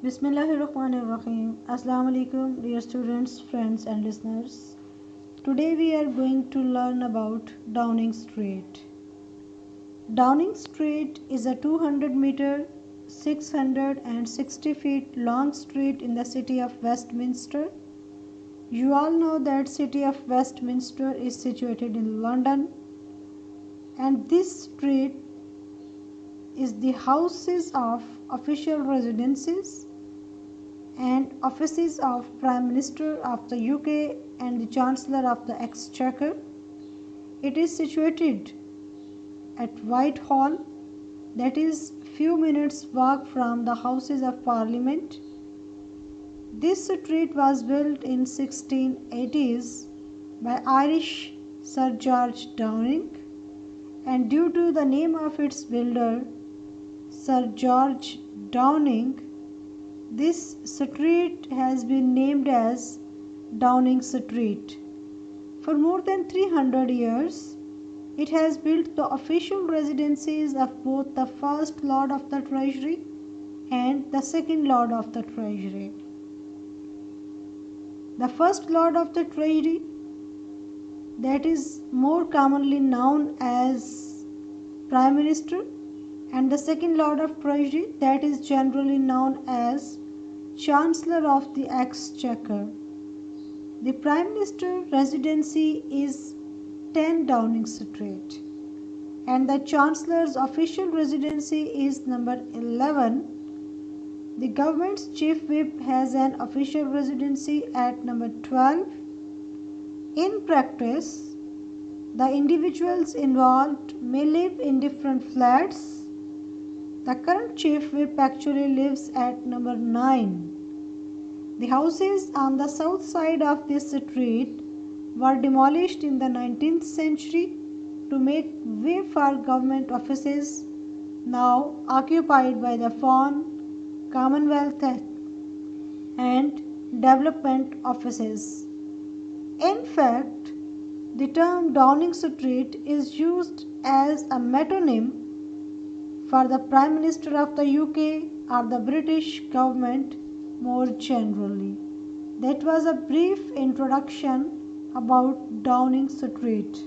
Bismillahirrahmanirrahim. Assalamu alaikum, dear students, friends, and listeners. Today we are going to learn about Downing Street. Downing Street is a 200-meter, 660 feet long street in the city of Westminster. You all know that city of Westminster is situated in London, and this street is the houses of official residences and offices of Prime Minister of the UK and the Chancellor of the Exchequer. It is situated at Whitehall, that is few minutes walk from the Houses of Parliament. This street was built in 1680s by Irish Sir George Downing, and due to the name of its builder, Sir George Downing, this street has been named as Downing Street. For more than 300 years, it has built the official residences of both the First Lord of the Treasury and the Second Lord of the Treasury. The First Lord of the Treasury, that is more commonly known as Prime Minister, and the Second Lord of Treasury, that is generally known as Chancellor of the Exchequer. The Prime Minister residency is 10 Downing Street, and the Chancellor's official residency is number 11. The government's chief whip has an official residency at number 12. In practice, the individuals involved may live in different flats. The current chief whip actually lives at number 9. The houses on the south side of this street were demolished in the 19th century to make way for government offices now occupied by the Foreign, Commonwealth and Development offices. In fact, the term Downing Street is used as a metonym for the Prime Minister of the UK or the British government more generally. That was a brief introduction about Downing Street.